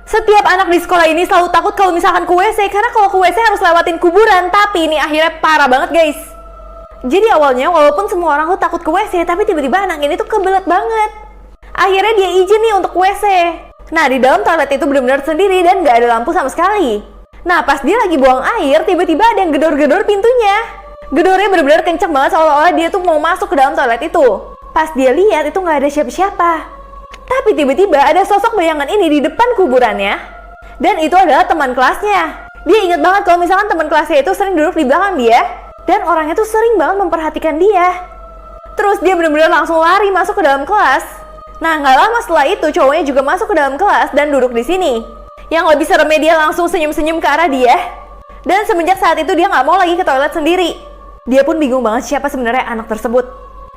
Setiap anak di sekolah ini selalu takut kalau misalkan ke WC, karena kalau ke WC harus lewatin kuburan. Tapi ini akhirnya parah banget guys. Jadi awalnya walaupun semua orang tuh takut ke WC, tapi tiba-tiba anak ini tuh kebelet banget. Akhirnya dia izin nih untuk ke WC. Nah, di dalam toilet itu benar-benar sendiri dan gak ada lampu sama sekali. Nah, pas dia lagi buang air, tiba-tiba ada yang gedor-gedor pintunya. Gedornya benar-benar kenceng banget, seolah-olah dia tuh mau masuk ke dalam toilet itu. Pas dia lihat itu gak ada siapa-siapa. Tapi tiba-tiba ada sosok bayangan ini di depan kuburannya. Dan itu adalah teman kelasnya. Dia ingat banget kalau misalkan teman kelasnya itu sering duduk di belakang dia. Dan orangnya tuh sering banget memperhatikan dia. Terus dia benar-benar langsung lari masuk ke dalam kelas. Nah, nggak lama setelah itu cowoknya juga masuk ke dalam kelas dan duduk di sini. Yang lebih seremnya dia langsung senyum-senyum ke arah dia. Dan semenjak saat itu dia nggak mau lagi ke toilet sendiri. Dia pun bingung banget siapa sebenarnya anak tersebut.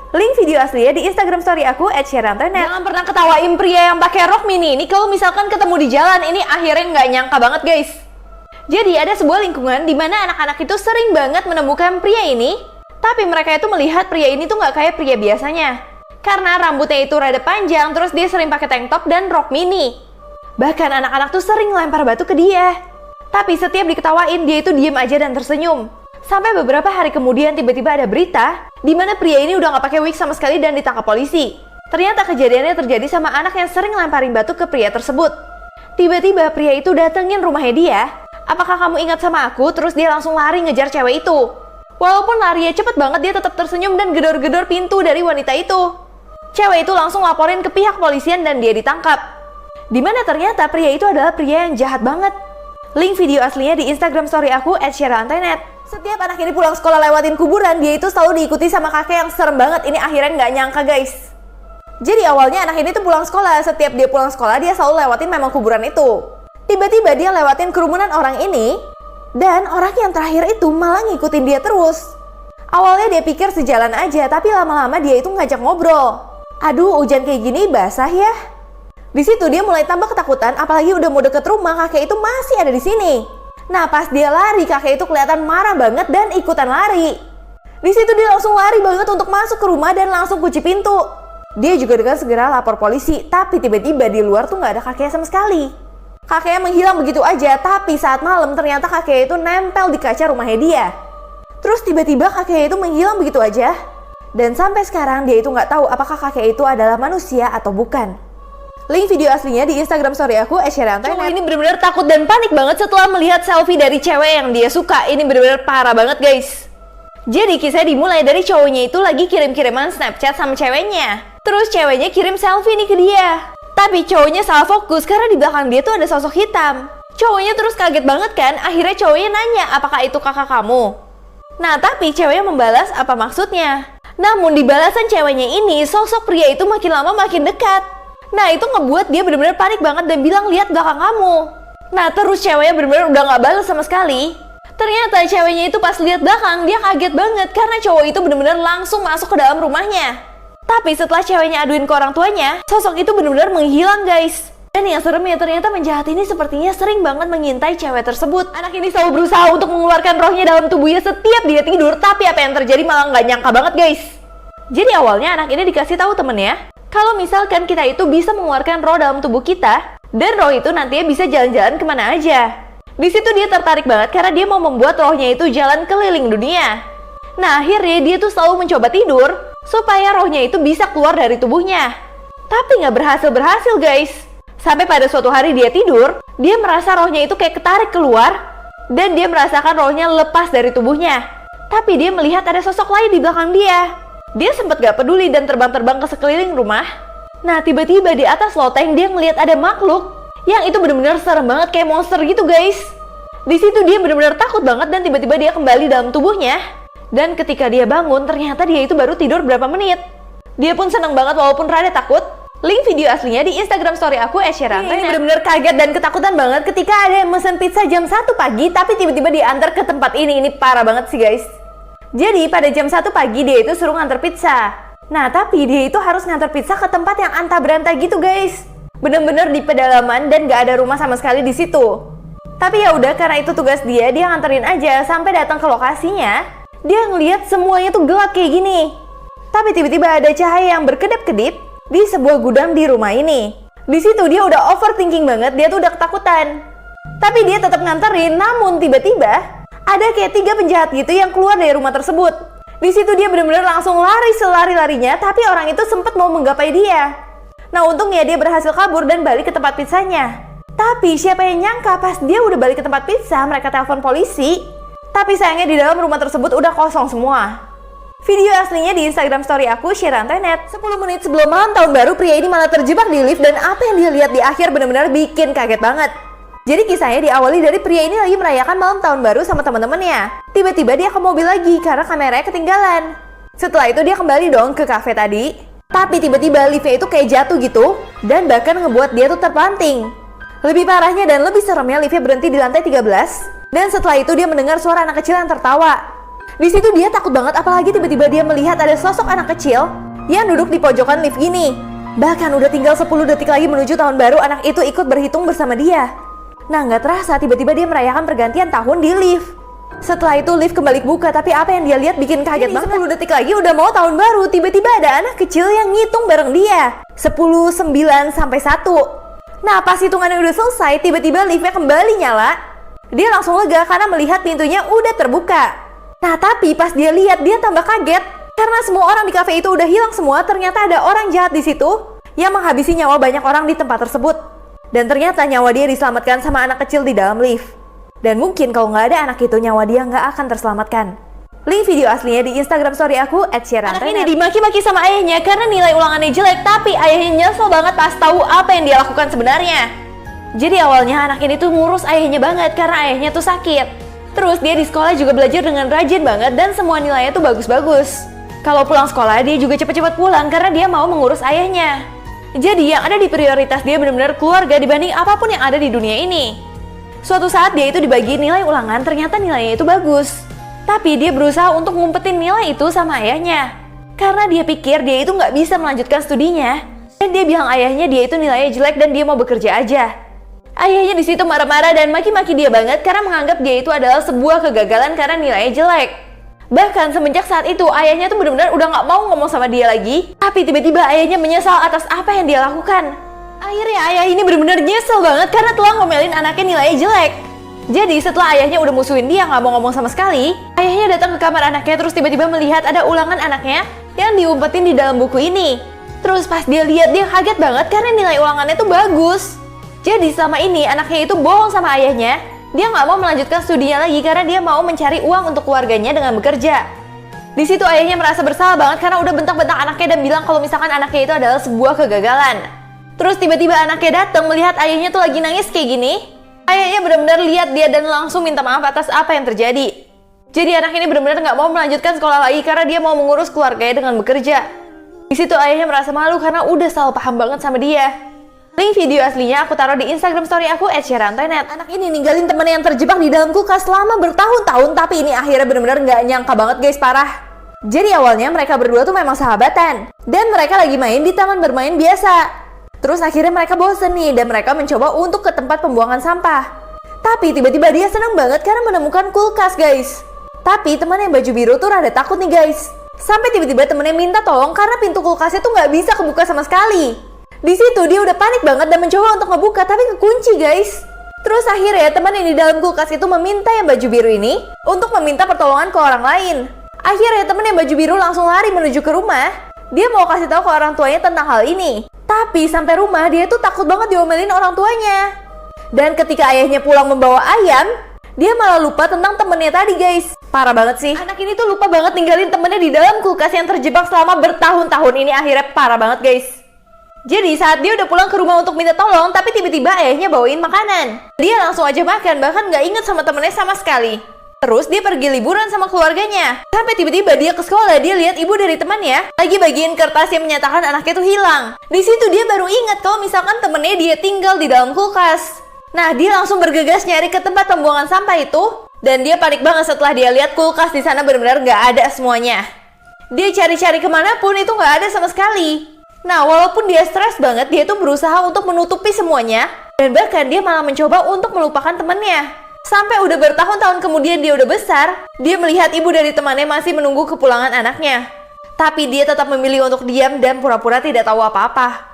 Link video aslinya di Instagram story aku @sharantenet. Jangan pernah ketawain pria yang pakai rok mini ini kalau misalkan ketemu di jalan. Ini akhirnya nggak nyangka banget guys. Jadi ada sebuah lingkungan di mana anak-anak itu sering banget menemukan pria ini. Tapi mereka itu melihat pria ini tuh nggak kayak pria biasanya. Karena rambutnya itu rada panjang, terus dia sering pakai tank top dan rok mini. Bahkan anak-anak tuh sering lempar batu ke dia. Tapi setiap diketawain, dia itu diem aja dan tersenyum. Sampai beberapa hari kemudian tiba-tiba ada berita di mana pria ini udah nggak pakai wig sama sekali dan ditangkap polisi. Ternyata kejadiannya terjadi sama anak yang sering lemparin batu ke pria tersebut. Tiba-tiba pria itu datengin rumahnya dia. Apakah kamu ingat sama aku? Terus dia langsung lari ngejar cewek itu. Walaupun larinya cepet banget, dia tetap tersenyum dan gedor-gedor pintu dari wanita itu. Cewek itu langsung laporin ke pihak polisian dan dia ditangkap. Dimana ternyata pria itu adalah pria yang jahat banget. Link video aslinya di Instagram story aku @sharantenet. Setiap anak ini pulang sekolah lewatin kuburan, dia itu selalu diikuti sama kakek yang serem banget. Ini akhirnya nggak nyangka guys. Jadi awalnya anak ini tuh pulang sekolah. Setiap dia pulang sekolah, dia selalu lewatin memang kuburan itu. Tiba-tiba dia lewatin kerumunan orang ini. Dan orang yang terakhir itu malah ngikutin dia terus. Awalnya dia pikir sejalan aja, tapi lama-lama dia itu ngajak ngobrol. Aduh, hujan kayak gini basah ya. Di situ dia mulai tambah ketakutan, apalagi udah mau deket rumah, kakek itu masih ada di sini. Nah, pas dia lari, kakek itu kelihatan marah banget dan ikutan lari. Di situ dia langsung lari banget untuk masuk ke rumah dan langsung kunci pintu. Dia juga dengan segera lapor polisi, tapi tiba-tiba di luar tuh nggak ada kakeknya sama sekali. Kakeknya menghilang begitu aja, tapi saat malam ternyata kakeknya itu nempel di kaca rumahnya dia. Terus tiba-tiba kakeknya itu menghilang begitu aja. Dan sampai sekarang dia itu nggak tahu apakah kakek itu adalah manusia atau bukan. Link video aslinya di Instagram story aku @sharantenet. Cowok ini benar-benar takut dan panik banget setelah melihat selfie dari cewek yang dia suka. Ini benar-benar parah banget guys. Jadi kisah dimulai dari cowoknya itu lagi kirim-kiriman Snapchat sama ceweknya. Terus ceweknya kirim selfie nih ke dia. Tapi cowoknya salah fokus karena di belakang dia tuh ada sosok hitam. Cowoknya terus kaget banget kan. Akhirnya cowoknya nanya, apakah itu kakak kamu? Nah, tapi ceweknya membalas apa maksudnya. Namun di balasan ceweknya ini, sosok pria itu makin lama makin dekat. Nah, itu ngebuat dia benar-benar panik banget dan bilang, lihat belakang kamu. Nah, terus ceweknya benar-benar udah nggak balas sama sekali. Ternyata ceweknya itu pas lihat belakang, dia kaget banget karena cowok itu benar-benar langsung masuk ke dalam rumahnya. Tapi setelah ceweknya aduin ke orang tuanya, sosok itu benar-benar menghilang guys. Dan yang seremnya ternyata penjahat ini sepertinya sering banget mengintai cewek tersebut. Anak ini selalu berusaha untuk mengeluarkan rohnya dalam tubuhnya setiap dia tidur, tapi apa yang terjadi malah nggak nyangka banget guys. Jadi awalnya anak ini dikasih tahu temennya, kalau misalkan kita itu bisa mengeluarkan roh dalam tubuh kita, dan roh itu nantinya bisa jalan-jalan kemana aja. Di situ dia tertarik banget karena dia mau membuat rohnya itu jalan keliling dunia. Nah, akhirnya dia tuh selalu mencoba tidur supaya rohnya itu bisa keluar dari tubuhnya. Tapi nggak berhasil guys. Sampai pada suatu hari dia tidur, dia merasa rohnya itu kayak ketarik keluar, dan dia merasakan rohnya lepas dari tubuhnya. Tapi dia melihat ada sosok lain di belakang dia. Dia sempat gak peduli dan terbang-terbang ke sekeliling rumah. Nah, tiba-tiba di atas loteng dia ngelihat ada makhluk yang itu benar-benar serem banget kayak monster gitu guys. Di situ dia benar-benar takut banget dan tiba-tiba dia kembali dalam tubuhnya. Dan ketika dia bangun, ternyata dia itu baru tidur berapa menit. Dia pun seneng banget walaupun rada takut. Link video aslinya di Instagram story aku @sharantenet. Ini benar-benar kaget dan ketakutan banget ketika ada yang mesen pizza jam 1 pagi tapi tiba-tiba diantar ke tempat ini. Ini parah banget sih guys. Jadi pada jam 1 pagi dia itu suruh nganter pizza. Nah, tapi dia itu harus nganter pizza ke tempat yang anta beranta gitu guys. Bener-bener di pedalaman dan gak ada rumah sama sekali di situ. Tapi ya udah, karena itu tugas dia nganterin aja sampai datang ke lokasinya. Dia ngelihat semuanya tuh gelap kayak gini. Tapi tiba-tiba ada cahaya yang berkedip-kedip di sebuah gudang di rumah ini. Di situ dia udah overthinking banget, dia tuh udah ketakutan. Tapi dia tetap nganterin, namun tiba-tiba ada kayak 3 penjahat gitu yang keluar dari rumah tersebut. Di situ dia benar-benar langsung lari selari-larinya, tapi orang itu sempat mau menggapai dia. Nah, untungnya dia berhasil kabur dan balik ke tempat pizzanya. Tapi siapa yang nyangka pas dia udah balik ke tempat pizza, mereka telepon polisi. Tapi sayangnya di dalam rumah tersebut udah kosong semua. Video aslinya di Instagram story aku, Shirantainet. 10 menit sebelum malam tahun baru, pria ini malah terjebak di lift dan apa yang dia lihat di akhir benar-benar bikin kaget banget. Jadi kisahnya diawali dari pria ini lagi merayakan malam tahun baru sama teman-temannya. Tiba-tiba dia ke mobil lagi karena kameranya ketinggalan. Setelah itu dia kembali dong ke kafe tadi. Tapi tiba-tiba liftnya itu kayak jatuh gitu dan bahkan ngebuat dia tuh terpelanting. Lebih parahnya dan lebih seremnya, liftnya berhenti di lantai 13 dan setelah itu dia mendengar suara anak kecil yang tertawa. Di situ dia takut banget, apalagi tiba-tiba dia melihat ada sosok anak kecil yang duduk di pojokan lift gini. Bahkan udah tinggal 10 detik lagi menuju tahun baru, anak itu ikut berhitung bersama dia. Nah, nggak terasa tiba-tiba dia merayakan pergantian tahun di lift. Setelah itu lift kembali buka, tapi apa yang dia lihat bikin kaget banget. 10 detik lagi udah mau tahun baru, tiba-tiba ada anak kecil yang ngitung bareng dia. 10, 9, sampai 1. Nah, pas hitungannya udah selesai, tiba-tiba liftnya kembali nyala. Dia langsung lega karena melihat pintunya udah terbuka. Nah, tapi pas dia lihat, dia tambah kaget karena semua orang di kafe itu udah hilang semua. Ternyata ada orang jahat di situ yang menghabisi nyawa banyak orang di tempat tersebut. Dan ternyata nyawa dia diselamatkan sama anak kecil di dalam lift. Dan mungkin kalau nggak ada anak itu, nyawa dia nggak akan terselamatkan. Link video aslinya di Instagram story aku @Shirantainet. Anak ini dimaki-maki sama ayahnya karena nilai ulangannya jelek, tapi ayahnya nyesel banget pas tahu apa yang dia lakukan sebenarnya. Jadi awalnya anak ini tuh ngurus ayahnya banget karena ayahnya tuh sakit. Terus dia di sekolah juga belajar dengan rajin banget dan semua nilainya tuh bagus-bagus. Kalau pulang sekolah dia juga cepet-cepet pulang karena dia mau mengurus ayahnya. Jadi yang ada di prioritas dia benar-benar keluarga dibanding apapun yang ada di dunia ini. Suatu saat dia itu dibagi nilai ulangan, ternyata nilainya itu bagus. Tapi dia berusaha untuk ngumpetin nilai itu sama ayahnya. Karena dia pikir dia itu nggak bisa melanjutkan studinya. Dan dia bilang ayahnya dia itu nilainya jelek dan dia mau bekerja aja. Ayahnya di situ marah-marah dan maki-maki dia banget karena menganggap dia itu adalah sebuah kegagalan karena nilainya jelek. Bahkan semenjak saat itu ayahnya tuh benar-benar udah nggak mau ngomong sama dia lagi. Tapi tiba-tiba ayahnya menyesal atas apa yang dia lakukan. Akhirnya ayah ini benar-benar nyesel banget karena telah ngomelin anaknya nilainya jelek. Jadi setelah ayahnya udah musuhin dia nggak mau ngomong sama sekali, ayahnya datang ke kamar anaknya terus tiba-tiba melihat ada ulangan anaknya yang diumpetin di dalam buku ini. Terus pas dia lihat dia kaget banget karena nilai ulangannya tuh bagus. Jadi selama ini anaknya itu bohong sama ayahnya. Dia nggak mau melanjutkan studinya lagi karena dia mau mencari uang untuk keluarganya dengan bekerja. Di situ ayahnya merasa bersalah banget karena udah bentak-bentak anaknya dan bilang kalau misalkan anaknya itu adalah sebuah kegagalan. Terus tiba-tiba anaknya datang melihat ayahnya tuh lagi nangis kayak gini. Ayahnya benar-benar lihat dia dan langsung minta maaf atas apa yang terjadi. Jadi anak ini benar-benar nggak mau melanjutkan sekolah lagi karena dia mau mengurus keluarganya dengan bekerja. Di situ ayahnya merasa malu karena udah salah paham banget sama dia. Link video aslinya aku taruh di Instagram story aku @Shirantainet. Anak ini ninggalin temennya yang terjebak di dalam kulkas selama bertahun-tahun, tapi ini akhirnya benar-benar nggak nyangka banget guys, parah. Jadi awalnya mereka berdua tuh memang sahabatan dan mereka lagi main di taman bermain biasa. Terus akhirnya mereka bosen nih dan mereka mencoba untuk ke tempat pembuangan sampah. Tapi tiba-tiba dia senang banget karena menemukan kulkas guys. Tapi teman yang baju biru tuh rada takut nih guys. Sampai tiba-tiba temennya minta tolong karena pintu kulkasnya tuh nggak bisa kebuka sama sekali. Di situ dia udah panik banget dan mencoba untuk ngebuka tapi kekunci guys. Terus akhirnya teman yang di dalam kulkas itu meminta yang baju biru ini untuk meminta pertolongan ke orang lain. Akhirnya teman yang baju biru langsung lari menuju ke rumah. Dia mau kasih tahu ke orang tuanya tentang hal ini. Tapi sampai rumah dia tuh takut banget diomelin orang tuanya. Dan ketika ayahnya pulang membawa ayam, dia malah lupa tentang temennya tadi guys. Parah banget sih. Anak ini tuh lupa banget ninggalin temennya di dalam kulkas yang terjebak selama bertahun-tahun ini. Akhirnya parah banget guys. Jadi saat dia udah pulang ke rumah untuk minta tolong, tapi tiba-tiba ayahnya bawain makanan. Dia langsung aja makan, bahkan gak inget sama temennya sama sekali. Terus dia pergi liburan sama keluarganya. Sampai tiba-tiba dia ke sekolah, dia lihat ibu dari temannya lagi bagiin kertas yang menyatakan anaknya tuh hilang. Di situ dia baru ingat kalau misalkan temennya dia tinggal di dalam kulkas. Nah, dia langsung bergegas nyari ke tempat pembuangan sampah itu. Dan dia panik banget setelah dia lihat kulkas di sana benar-benar gak ada semuanya. Dia cari-cari kemanapun itu gak ada sama sekali. Nah, walaupun dia stres banget, dia tuh berusaha untuk menutupi semuanya. Dan bahkan dia malah mencoba untuk melupakan temannya. Sampai udah bertahun-tahun kemudian dia udah besar, dia melihat ibu dari temannya masih menunggu kepulangan anaknya. Tapi dia tetap memilih untuk diam dan pura-pura tidak tahu apa-apa.